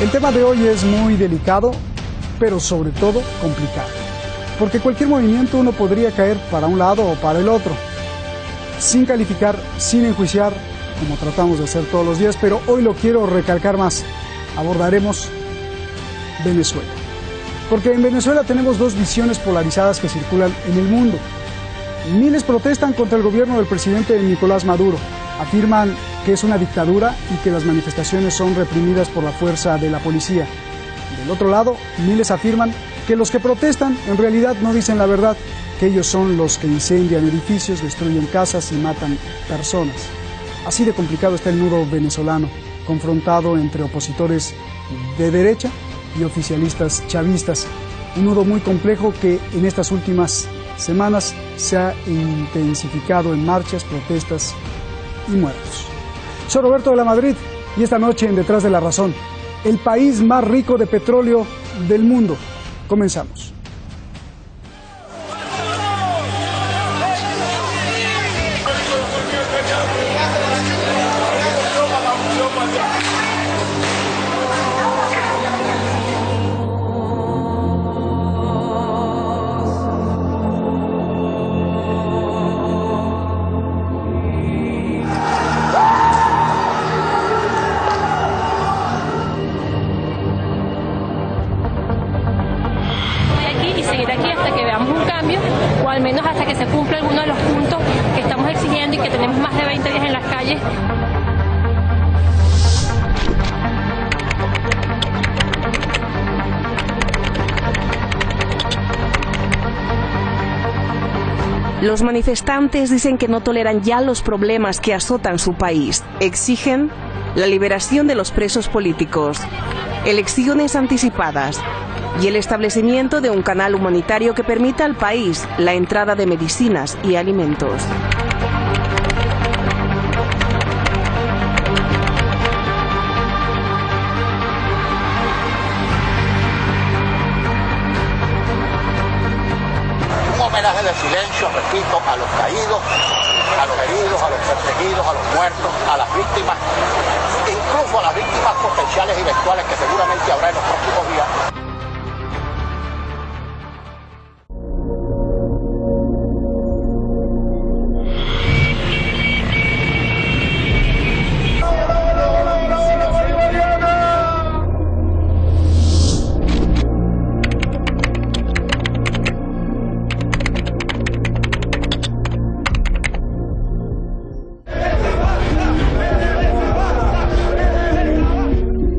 El tema de hoy es muy delicado, pero sobre todo complicado, porque cualquier movimiento uno podría caer para un lado o para el otro, sin calificar, sin enjuiciar, como tratamos de hacer todos los días, pero hoy lo quiero recalcar más. Abordaremos Venezuela, porque en Venezuela tenemos dos visiones polarizadas que circulan en el mundo. Miles protestan contra el gobierno del presidente Nicolás Maduro, afirman que es una dictadura y que las manifestaciones son reprimidas por la fuerza de la policía. Del otro lado, miles afirman que los que protestan en realidad no dicen la verdad, que ellos son los que incendian edificios, destruyen casas y matan personas. Así de complicado está el nudo venezolano, confrontado entre opositores de derecha y oficialistas chavistas. Un nudo muy complejo que en estas últimas semanas se ha intensificado en marchas, protestas y muertos. Soy Roberto de la Madrid y esta noche en Detrás de la Razón, el país más rico de petróleo del mundo. Comenzamos. Los manifestantes dicen que no toleran ya los problemas que azotan su país. Exigen la liberación de los presos políticos, elecciones anticipadas y el establecimiento de un canal humanitario que permita al país la entrada de medicinas y alimentos. De silencio, repito, a los caídos, a los heridos, a los perseguidos, a los muertos, a las víctimas, incluso a las víctimas potenciales y eventuales que seguramente habrá en los próximos días.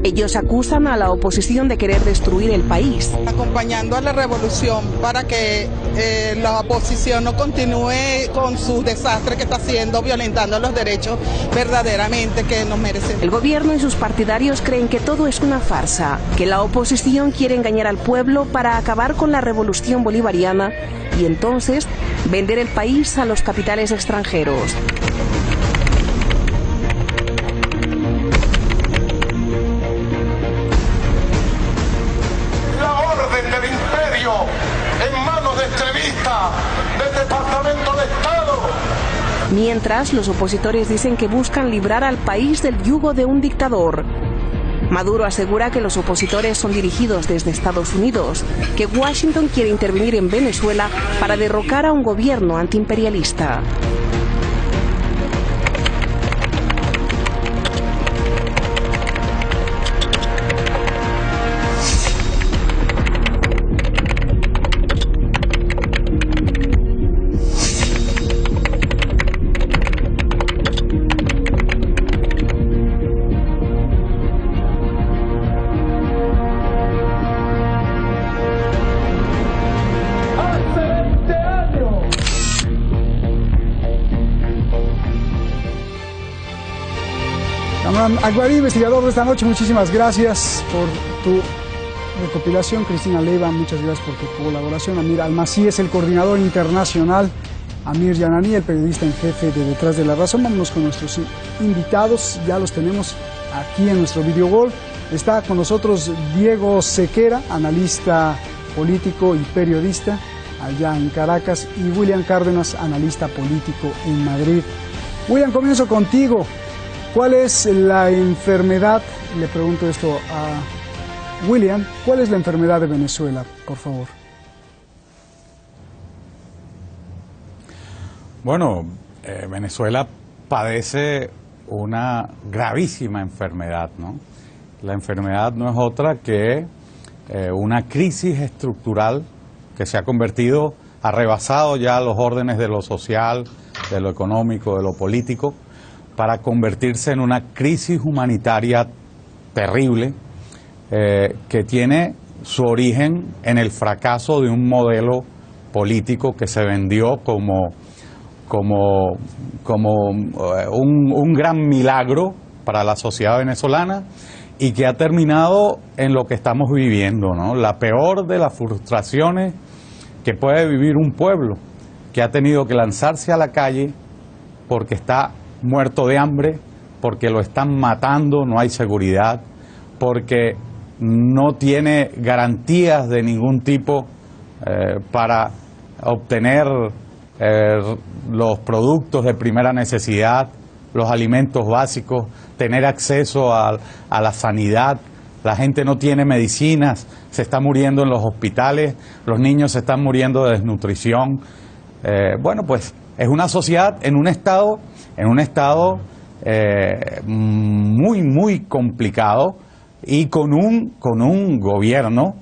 Ellos acusan a la oposición de querer destruir el país. Acompañando a la revolución para que la oposición no continúe con su desastre que está haciendo, violentando los derechos verdaderamente que nos merecen. El gobierno y sus partidarios creen que todo es una farsa, que la oposición quiere engañar al pueblo para acabar con la revolución bolivariana y entonces vender el país a los capitales extranjeros. Mientras, los opositores dicen que buscan librar al país del yugo de un dictador. Maduro asegura que los opositores son dirigidos desde Estados Unidos, que Washington quiere intervenir en Venezuela para derrocar a un gobierno antiimperialista. Aguarí, investigador de esta noche, muchísimas gracias por tu recopilación. Cristina Leiva, muchas gracias por tu colaboración. Amir Almasí es el coordinador internacional. Amir Yanani, el periodista en jefe de Detrás de la Razón. Vámonos con nuestros invitados, ya los tenemos aquí en nuestro videogol. Está con nosotros Diego Sequera, analista político y periodista allá en Caracas, y William Cárdenas, analista político en Madrid. William, comienzo contigo. ¿Cuál es la enfermedad, le pregunto esto William, ¿cuál es la enfermedad de Venezuela, por favor? Bueno, Venezuela padece una gravísima enfermedad, ¿no? La enfermedad no es otra que una crisis estructural que se ha convertido, ha rebasado ya los órdenes de lo social, de lo económico, de lo político, para convertirse en una crisis humanitaria terrible que tiene su origen en el fracaso de un modelo político que se vendió como un gran milagro para la sociedad venezolana y que ha terminado en lo que estamos viviendo, ¿no? La peor de las frustraciones que puede vivir un pueblo que ha tenido que lanzarse a la calle porque está muerto de hambre, porque lo están matando, no hay seguridad, porque no tiene garantías de ningún tipo para obtener los productos de primera necesidad, los alimentos básicos, tener acceso a la sanidad. La gente no tiene medicinas, se está muriendo en los hospitales, los niños se están muriendo de desnutrición. Bueno, pues es una sociedad en un estado muy complicado y con un gobierno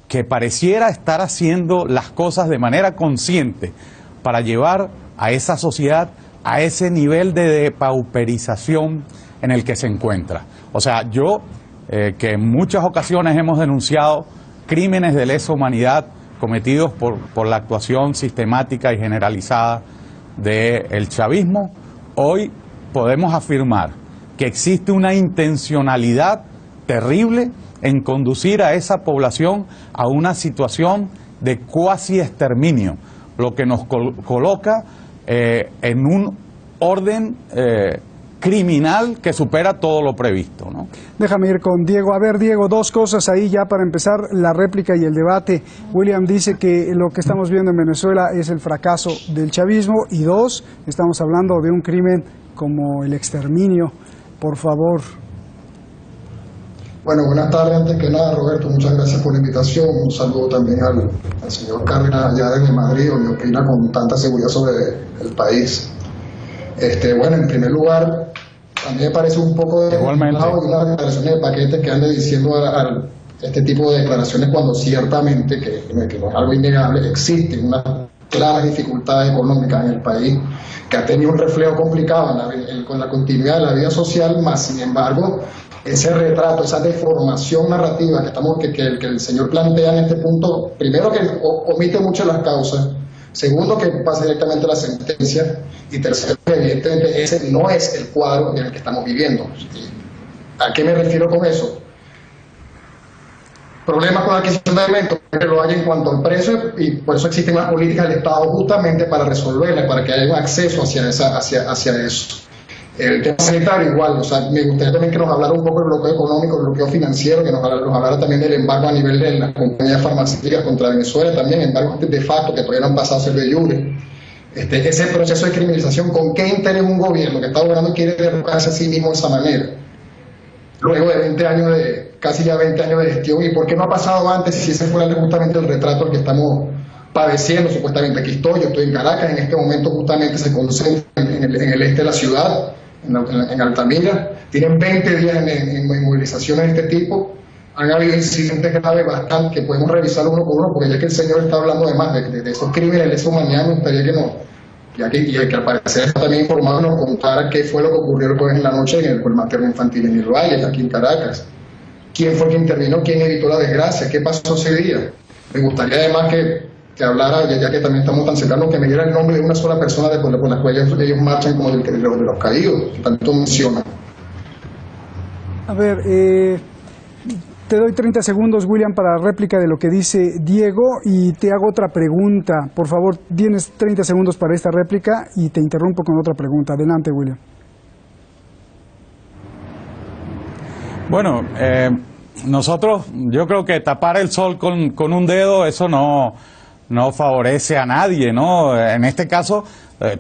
que pareciera estar haciendo las cosas de manera consciente para llevar a esa sociedad a ese nivel de depauperización en el que se encuentra. O sea, yo que en muchas ocasiones hemos denunciado crímenes de lesa humanidad cometidos por la actuación sistemática y generalizada del chavismo, hoy podemos afirmar que existe una intencionalidad terrible en conducir a esa población a una situación de cuasi exterminio, lo que nos coloca en un orden criminal que supera todo lo previsto, ¿no? Déjame ir con Diego. A ver, Diego, dos cosas ahí ya para empezar la réplica y el debate. William dice que lo que estamos viendo en Venezuela es el fracaso del chavismo y dos, estamos hablando de un crimen como el exterminio. Por favor. Bueno, buenas tardes. Antes que nada, Roberto, muchas gracias por la invitación. Un saludo también al señor Cárdenas allá en Madrid, donde opina con tanta seguridad sobre el país. Bueno, en primer lugar, a mí me parece un poco de unas declaraciones de paquete que ande diciendo este tipo de declaraciones cuando ciertamente, que no es algo innegable, existen unas claras dificultades económicas en el país, que ha tenido un reflejo complicado con la continuidad de la vida social, más sin embargo, ese retrato, esa deformación narrativa que el señor plantea en este punto, primero que omite mucho las causas, segundo que pasa directamente a la sentencia y tercero que evidentemente ese no es el cuadro en el que estamos viviendo. ¿A qué me refiero con eso? Problemas con la adquisición de alimentos, que lo hay en cuanto al precio y por eso existen las políticas del Estado justamente para resolverlas, para que haya un acceso hacia eso. El tema sanitario igual, o sea, me gustaría también que nos hablara un poco del bloqueo económico, del bloqueo financiero, que nos hablara también del embargo a nivel de las compañías farmacéuticas contra Venezuela, también embargos de facto que todavía no han pasado a ser de jure. Ese proceso de criminalización, ¿con qué interés un gobierno que está gobernando quiere derrocarse a sí mismo de esa manera? Luego de casi ya 20 años de gestión, ¿y por qué no ha pasado antes si ese fuera justamente el retrato al que estamos padeciendo? Supuestamente aquí yo estoy en Caracas, en este momento justamente se concentra en el este de la ciudad, en Altamira, tienen 20 días en movilizaciones de este tipo, han habido incidentes graves bastante que podemos revisar uno por uno, porque ya que el señor está hablando además de esos crímenes de lesa humanidad, me gustaría que al parecer está también informado, nos contara qué fue lo que ocurrió en la noche en el materno infantil en el Valle, aquí en Caracas. ¿Quién fue quien intervino? ¿Quién evitó la desgracia? ¿Qué pasó ese día? Me gustaría además que hablara, ya que también estamos tan cercanos, que me diera el nombre de una sola persona por la cual ellos marchan como de los caídos, que tanto mencionan. A ver, te doy 30 segundos, William, para réplica de lo que dice Diego y te hago otra pregunta. Por favor, tienes 30 segundos para esta réplica y te interrumpo con otra pregunta. Adelante, William. Bueno, nosotros, yo creo que tapar el sol con un dedo, eso no favorece a nadie, ¿no? En este caso,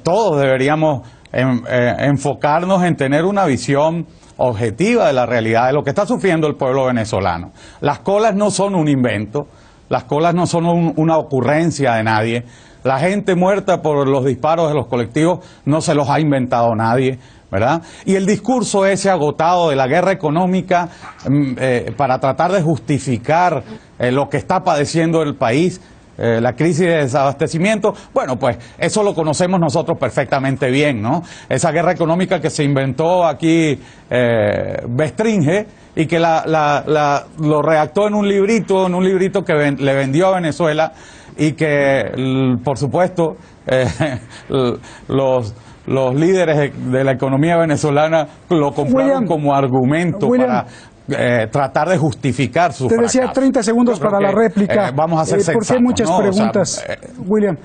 todos deberíamos enfocarnos en tener una visión objetiva de la realidad de lo que está sufriendo el pueblo venezolano. Las colas no son un invento, las colas no son una ocurrencia de nadie. La gente muerta por los disparos de los colectivos no se los ha inventado nadie, ¿verdad? Y el discurso ese agotado de la guerra económica para tratar de justificar lo que está padeciendo el país, la crisis de desabastecimiento, bueno, pues eso lo conocemos nosotros perfectamente bien, ¿no? Esa guerra económica que se inventó aquí Bestringe y que lo redactó en un librito que le vendió a Venezuela y que, por supuesto, los líderes de la economía venezolana lo compraron como argumento para tratar de justificar su fracaso. Te decía 30 segundos para la réplica. Vamos a ser sensatos, porque hay muchas preguntas, William.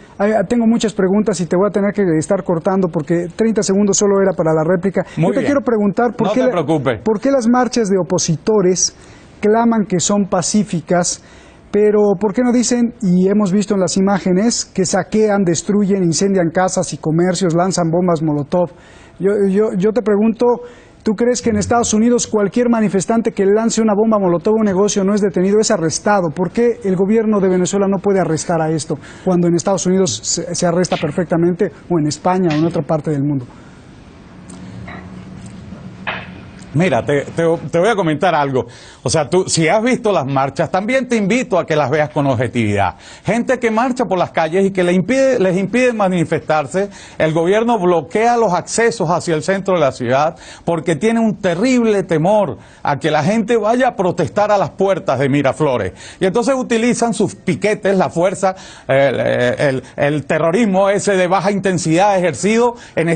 Tengo muchas preguntas y te voy a tener que estar cortando porque 30 segundos solo era para la réplica. Yo te quiero preguntar por qué las marchas de opositores claman que son pacíficas, pero ¿por qué no dicen, y hemos visto en las imágenes, que saquean, destruyen, incendian casas y comercios, lanzan bombas Molotov? Yo te pregunto, ¿tú crees que en Estados Unidos cualquier manifestante que lance una bomba Molotov a un negocio no es detenido, es arrestado? ¿Por qué el gobierno de Venezuela no puede arrestar a esto cuando en Estados Unidos se arresta perfectamente, o en España o en otra parte del mundo? Mira, te voy a comentar algo. O sea, tú, si has visto las marchas, también te invito a que las veas con objetividad. Gente que marcha por las calles y que les impide manifestarse, el gobierno bloquea los accesos hacia el centro de la ciudad porque tiene un terrible temor a que la gente vaya a protestar a las puertas de Miraflores. Y entonces utilizan sus piquetes, la fuerza, el terrorismo ese de baja intensidad ejercido, en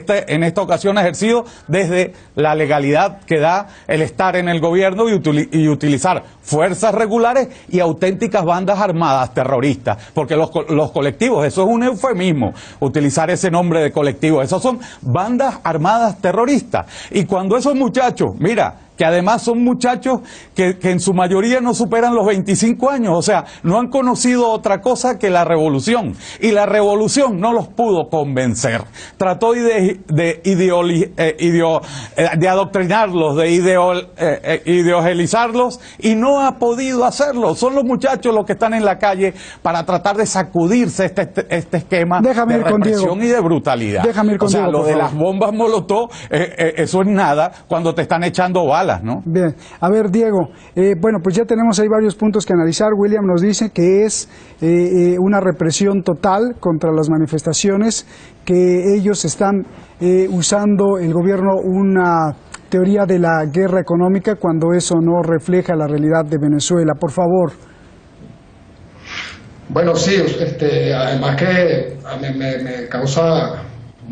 esta ocasión ejercido desde la legalidad que da el estar en el gobierno y utilizar fuerzas regulares y auténticas bandas armadas terroristas, porque los colectivos, eso es un eufemismo, utilizar ese nombre de colectivo, esos son bandas armadas terroristas. Y cuando esos muchachos, mira, que además son muchachos que en su mayoría no superan los 25 años, o sea, no han conocido otra cosa que la revolución, y la revolución no los pudo convencer. Trató de adoctrinarlos, de ideologizarlos, y no ha podido hacerlo. Son los muchachos los que están en la calle para tratar de sacudirse este esquema de represión y de brutalidad. O sea, lo de las bombas Molotov, eso es nada cuando te están echando balas, ¿no? Bien, a ver, Diego, bueno, pues ya tenemos ahí varios puntos que analizar. William nos dice que es una represión total contra las manifestaciones, que ellos están usando, el gobierno, una teoría de la guerra económica cuando eso no refleja la realidad de Venezuela. Por favor. Bueno, sí, además que me causa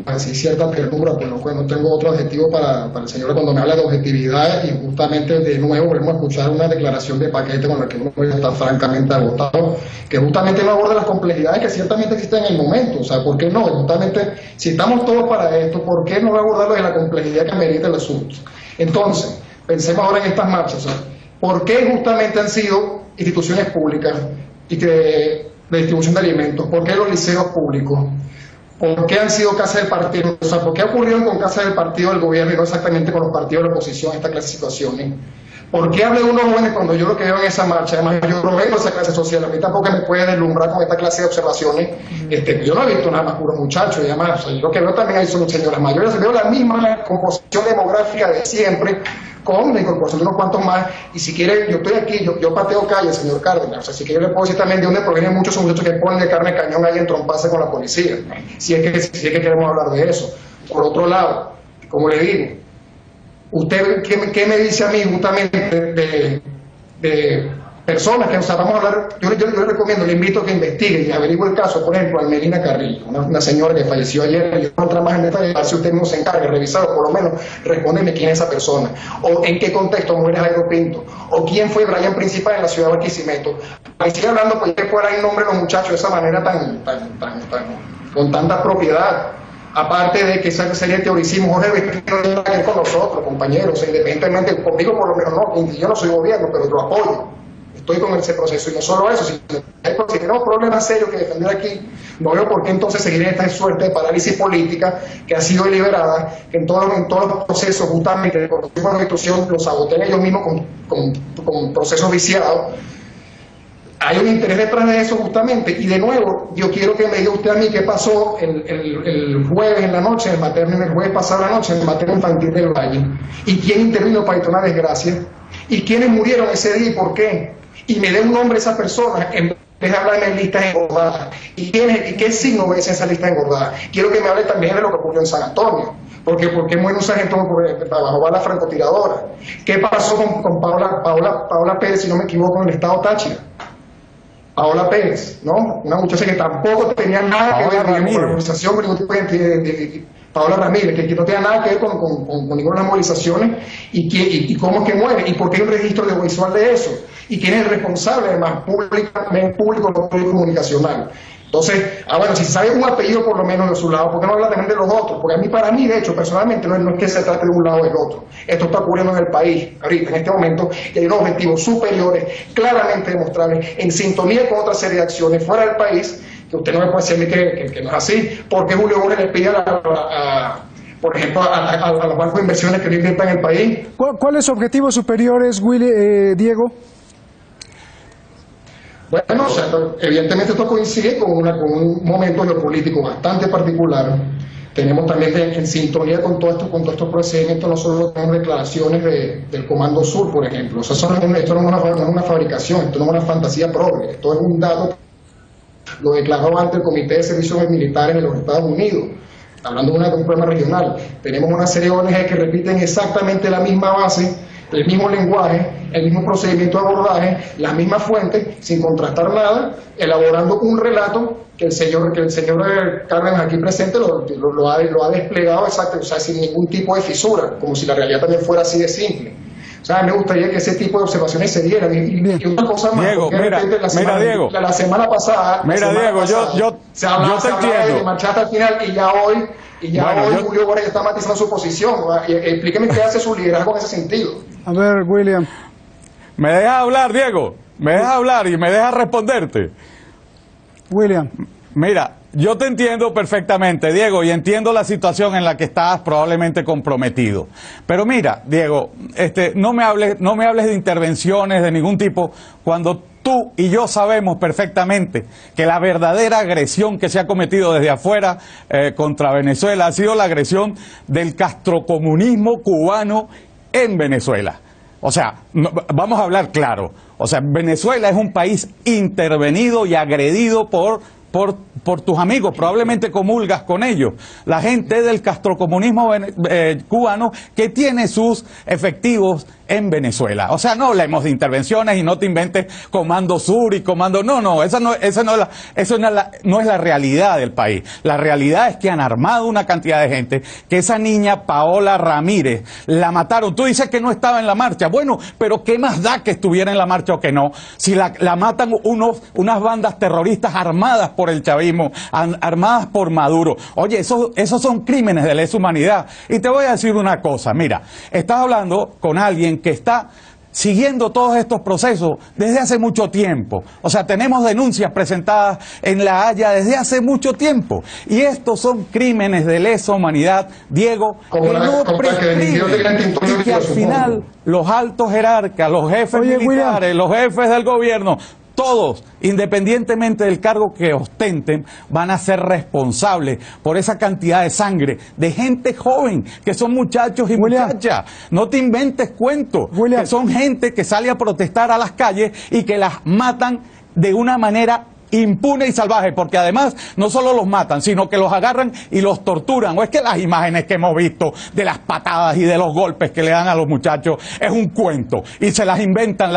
así cierta ternura, pues no tengo otro adjetivo para el señor cuando me habla de objetividad, y justamente de nuevo volvemos a escuchar una declaración de paquete con la que uno está francamente agotado, que justamente no aborda las complejidades que ciertamente existen en el momento. O sea, ¿por qué no? Justamente, si estamos todos para esto, ¿por qué no abordarlo de la complejidad que amerita el asunto? Entonces, pensemos ahora en estas marchas. O sea, ¿por qué justamente han sido instituciones públicas y de distribución de alimentos? ¿Por qué los liceos públicos? ¿Por qué han sido casa del partido? O sea, ¿por qué ocurrieron con casa del partido del gobierno y no exactamente con los partidos de la oposición esta clase de situaciones? ¿Por qué hablé de unos jóvenes cuando yo lo que veo en esa marcha? Además, yo no vengo de esa clase social, a mí tampoco me puede deslumbrar con esta clase de observaciones. Yo no he visto nada más puros muchachos y además, o sea, yo lo que veo también ahí son señoras mayores, veo la misma composición demográfica de siempre, con la incorporación de unos cuantos más, y si quiere, yo estoy aquí, yo pateo calle, señor Cárdenas, o sea, si quiere yo le puedo decir también de dónde provienen muchos muchachos que ponen de carne de cañón ahí en tromparse con la policía, si es que queremos hablar de eso. Por otro lado, como le digo, ¿usted qué me dice a mí justamente de personas que, o sea, vamos a hablar, yo le recomiendo, le invito a que investigue y averigüe el caso, por ejemplo, Almelina Carrillo, una señora que falleció ayer, y otra más en detalle, si usted no se encarga de revisar, o por lo menos respóndeme quién es esa persona, o en qué contexto muere Jairo Pinto, o quién fue Brian Principal en la ciudad de Barquisimeto. Ahí sigue hablando, pues, que fuera el nombre de los muchachos de esa manera con tanta propiedad. Aparte de que esa serie de teoricismo, Jorge Vespino no tiene nada que ver con nosotros, compañeros, independientemente, conmigo por lo menos no, yo no soy gobierno, pero yo apoyo. estoy con ese proceso, y no solo eso, sino que si tenemos problemas serios que defender aquí, no veo por qué entonces seguir en esta suerte de parálisis política que ha sido deliberada, que en todos los procesos justamente de corrupción por la institución los sabotean ellos mismos con procesos viciados. Hay un interés detrás de eso justamente, y de nuevo, yo quiero que me diga usted a mí qué pasó el jueves en la noche, el jueves pasado en la noche, en el materno infantil del Valle, y quién intervino para evitar una desgracia, y quiénes murieron ese día y por qué, y me dé un nombre a esa persona en vez de hablarme en listas engordadas, y qué signo ves en esa lista engordada. Quiero que me hable también de lo que ocurrió en San Antonio, porque muere un sargento bajo bala francotiradora. ¿Qué pasó con Paola Pérez, si no me equivoco, en el estado Táchira? Paola Pérez, ¿no? Una muchacha que tampoco tenía nada que ver con la movilización, con ningún tipo de Paola Ramírez, que no tenía nada que ver con ninguna de las movilizaciones, y cómo es que muere, y por qué hay un registro audiovisual de eso, y quién es el responsable, además, público, no comunicacional. Entonces, bueno, si se sabe un apellido por lo menos de su lado, ¿por qué no habla también de los otros? Porque para mí, de hecho, personalmente, no es que se trate de un lado o del otro. Esto está ocurriendo en el país, ahorita, en este momento, y hay unos objetivos superiores, claramente demostrables, en sintonía con otra serie de acciones fuera del país, que usted no me puede decir que no es así, porque Julio Borges le pide por ejemplo, a los bancos de inversiones que no inviertan en el país. ¿Cuáles objetivos superiores, Diego? Bueno, o sea, evidentemente esto coincide con un momento geopolítico bastante particular. Tenemos también en sintonía con todos estos procedimientos, no solo tenemos declaraciones del Comando Sur, por ejemplo. O sea, esto no es una fabricación, esto no es una fantasía propia, esto es un dato, lo declaró ante el Comité de Servicios Militares de los Estados Unidos, hablando de un problema regional. Tenemos una serie de ONG que repiten exactamente la misma base, el mismo lenguaje, el mismo procedimiento de abordaje, las mismas fuentes, sin contrastar nada, elaborando un relato que el señor Cárdenas aquí presente lo ha desplegado exacto, o sea, sin ningún tipo de fisura, como si la realidad también fuera así de simple. O sea, me gustaría que ese tipo de observaciones se dieran. Y una cosa más, Diego, Diego. La semana pasada, yo se hablaba de marchar hasta el final, y ya hoy Julio Borges está matizando su posición. Explíqueme qué hace su liderazgo en ese sentido. A ver, William. ¿Me dejas hablar, Diego? ¿Me dejas hablar y me dejas responderte? William. Mira, yo te entiendo perfectamente, Diego, y entiendo la situación en la que estás probablemente comprometido. Pero mira, Diego, no me hables de intervenciones de ningún tipo cuando tú y yo sabemos perfectamente que la verdadera agresión que se ha cometido desde afuera contra Venezuela ha sido la agresión del castrocomunismo cubano en Venezuela. O sea, vamos a hablar claro. O sea, Venezuela es un país intervenido y agredido por tus amigos, probablemente comulgas con ellos, la gente del castrocomunismo cubano que tiene sus efectivos en Venezuela. O sea, no hablemos de intervenciones y no te inventes Comando Sur y Comando... No, esa no es la realidad del país. La realidad es que han armado una cantidad de gente, que esa niña Paola Ramírez la mataron. Tú dices que no estaba en la marcha. Bueno, pero ¿qué más da que estuviera en la marcha o que no? Si la matan unas bandas terroristas armadas por el chavismo, armadas por Maduro. Oye, esos son crímenes de lesa humanidad. Y te voy a decir una cosa, mira, estás hablando con alguien que está siguiendo todos estos procesos desde hace mucho tiempo. O sea, tenemos denuncias presentadas en La Haya desde hace mucho tiempo. Y estos son crímenes de lesa humanidad, Diego, que no prescriben. Y que al final los altos jerarcas, los jefes militares, los jefes del gobierno, todos, independientemente del cargo que ostenten, van a ser responsables por esa cantidad de sangre de gente joven, que son muchachos y muchachas. No te inventes cuentos, que son gente que sale a protestar a las calles y que las matan de una manera impune y salvaje, porque además no solo los matan, sino que los agarran y los torturan. O es que las imágenes que hemos visto de las patadas y de los golpes que le dan a los muchachos es un cuento y se las inventan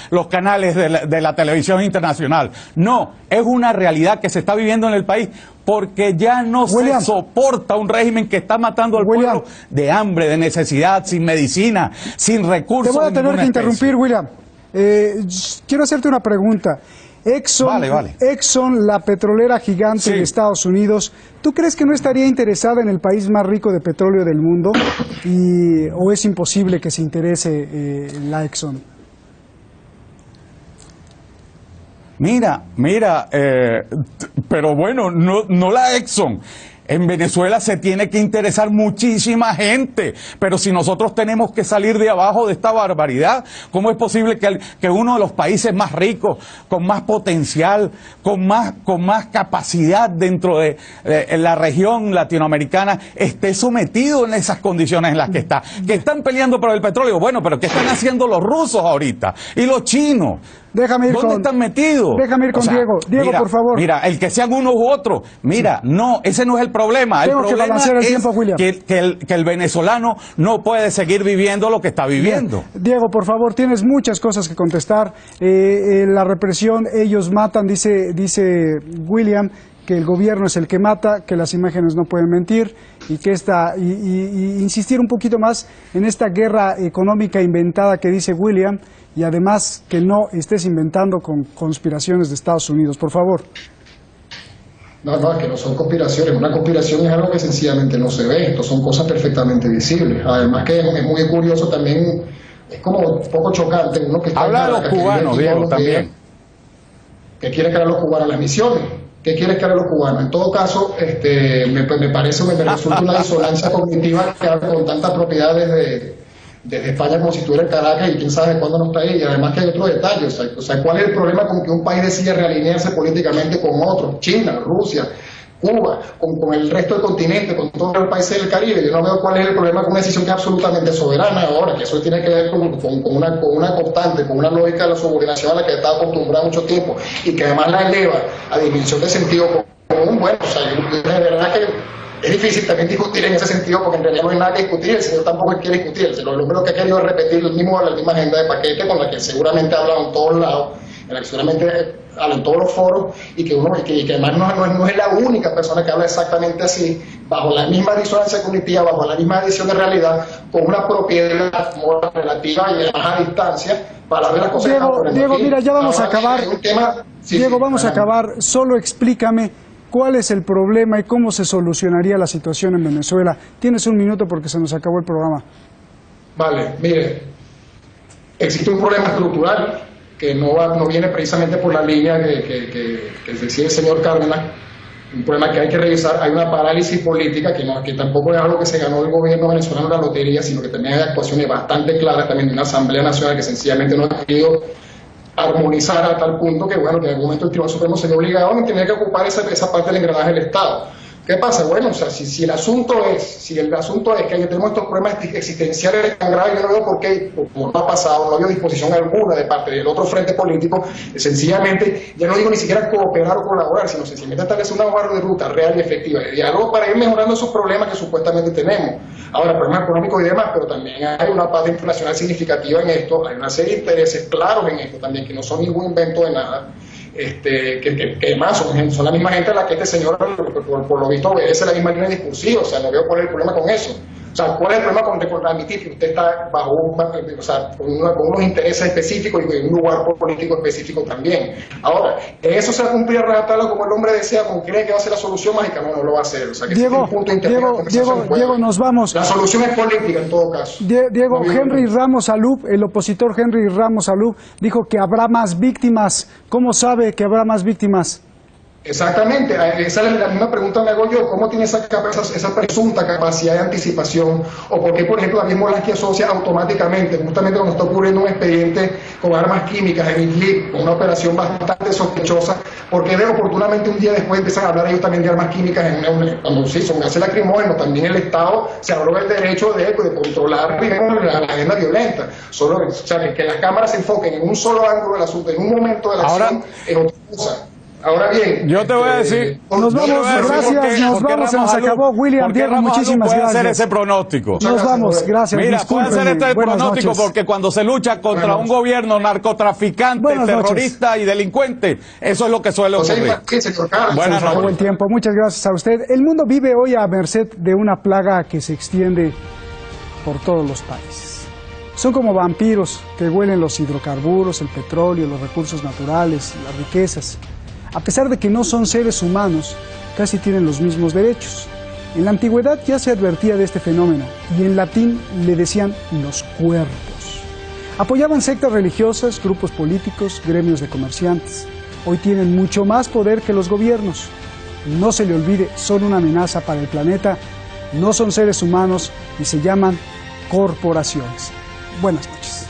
los canales de la televisión internacional. No, es una realidad que se está viviendo en el país, porque ya no se soporta un régimen que está matando al pueblo de hambre, de necesidad, sin medicina, sin recursos. Te voy a tener que interrumpir, William. Quiero hacerte una pregunta. Exxon, la petrolera gigante de Estados Unidos, ¿tú crees que no estaría interesada en el país más rico de petróleo del mundo? ¿O es imposible que se interese la Exxon? Pero bueno, no la Exxon. En Venezuela se tiene que interesar muchísima gente, pero si nosotros tenemos que salir de abajo de esta barbaridad, ¿cómo es posible que uno de los países más ricos, con más potencial, con más capacidad dentro de la región latinoamericana, esté sometido en esas condiciones en las que está? Que están peleando por el petróleo, bueno, pero ¿qué están haciendo los rusos ahorita? Y los chinos. ¿Dónde están metidos? Déjame ir con Diego. Diego, por favor. Mira, el que sean unos u otros. Mira, no, ese no es el problema. El problema es que el venezolano no puede seguir viviendo lo que está viviendo. Bien. Diego, por favor, tienes muchas cosas que contestar. La represión, ellos matan, dice William, que el gobierno es el que mata, que las imágenes no pueden mentir y que insistir un poquito más en esta guerra económica inventada que dice William, y además que no estés inventando con conspiraciones de Estados Unidos, por favor. No, es que no son conspiraciones. Una conspiración es algo que sencillamente no se ve. Esto son cosas perfectamente visibles. Además que es muy curioso también, es como un poco chocante. Uno que está habla de los cubanos, Diego, también. ¿Qué quieren que hagan los cubanos? Las misiones. ¿Qué quieren que hagan los cubanos? En todo caso, me resulta una disonancia cognitiva que habla con tanta propiedad desde España como si estuviera en Caracas y quién sabe cuándo no está ahí. Y además que hay otro detalle, o sea, ¿cuál es el problema con que un país decida realinearse políticamente con otro? China, Rusia, Cuba, con el resto del continente, con todos los países del Caribe. Yo no veo cuál es el problema con una decisión que es absolutamente soberana ahora, que eso tiene que ver con una constante, con una lógica de la subordinación a la que está acostumbrada mucho tiempo y que además la eleva a dimensión de sentido común. Bueno, o sea, de verdad que es difícil también discutir en ese sentido porque en realidad no hay nada que discutir, el señor tampoco quiere discutir, el hombre lo que ha querido es repetir la misma agenda de paquete con la que seguramente ha hablado en todos lados, en la que seguramente habla en todos los foros y que además no es la única persona que habla exactamente así, bajo la misma disonancia cognitiva, bajo la misma visión de realidad, con una propiedad moral relativa y además a distancia para ver las cosas. Diego, mira, ya vamos a acabar. Diego, vamos a acabar, solo explícame ¿cuál es el problema y cómo se solucionaría la situación en Venezuela? Tienes un minuto porque se nos acabó el programa. Vale, mire, existe un problema estructural que no viene precisamente por la línea que decía el señor Cárdenas, un problema que hay que revisar. Hay una parálisis política que tampoco es algo que se ganó el gobierno venezolano en la lotería, sino que también hay actuaciones bastante claras también de una Asamblea Nacional que sencillamente no ha querido armonizar a tal punto que, bueno, que en algún momento el Tribunal Supremo se ve obligado a tener que ocupar esa parte del engranaje del Estado. ¿Qué pasa? Bueno, o sea, si el asunto es que tenemos estos problemas existenciales tan graves, yo no veo por qué, como no ha pasado, no había disposición alguna de parte del otro frente político, sencillamente, ya no digo ni siquiera cooperar o colaborar, sino sencillamente establecer una hoja de ruta real y efectiva de diálogo para ir mejorando esos problemas que supuestamente tenemos. Ahora, problemas económicos y demás, pero también hay una parte internacional significativa en esto, hay una serie de intereses claros en esto también, que no son ningún invento de nada. Que además son la misma gente a la que este señor por lo visto obedece la misma línea discursiva, o sea, no veo cuál es el problema con eso. O sea, ¿cuál es el problema con admitir que usted está bajo con unos intereses específicos y en un lugar político específico también? Ahora, ¿eso se va a cumplir a rajatabla como el hombre desea, como cree que va a ser la solución mágica? No lo va a hacer. O sea, que Diego, un punto Diego, nos vamos. La solución es política en todo caso. Diego, Henry Ramos Alub, el opositor Henry Ramos Alub, dijo que habrá más víctimas. ¿Cómo sabe que habrá más víctimas? Exactamente, esa es la misma pregunta me hago yo, ¿cómo tiene esa presunta capacidad de anticipación? ¿O por qué, por ejemplo, la misma Olaski asocia automáticamente, justamente cuando está ocurriendo un expediente con armas químicas en Idlib, con una operación bastante sospechosa, porque oportunamente un día después empiezan a hablar ellos también de armas químicas cuando sí, son gases lacrimógenos, también el Estado se habló del derecho de controlar, digamos, la agenda violenta. Solo, o sea, que las cámaras se enfoquen en un solo ángulo del asunto, en un momento de la acción, es otra cosa. Ahora bien, yo te voy a decir, nos vamos, gracias, nos vamos, se nos acabó. William, Diego, muchísimas gracias. Puede hacer ese pronóstico. Nos vamos, gracias. Mira, puede hacer este pronóstico porque cuando se lucha contra un gobierno narcotraficante, terrorista y delincuente, eso es lo que suele ocurrir. Buenas noches. Buen tiempo, muchas gracias a usted. El mundo vive hoy a merced de una plaga que se extiende por todos los países. Son como vampiros que huelen los hidrocarburos, el petróleo, los recursos naturales, las riquezas. A pesar de que no son seres humanos, casi tienen los mismos derechos. En la antigüedad ya se advertía de este fenómeno y en latín le decían los cuervos. Apoyaban sectas religiosas, grupos políticos, gremios de comerciantes. hoy tienen mucho más poder que los gobiernos. No se le olvide, son una amenaza para el planeta, no son seres humanos y se llaman corporaciones. Buenas noches.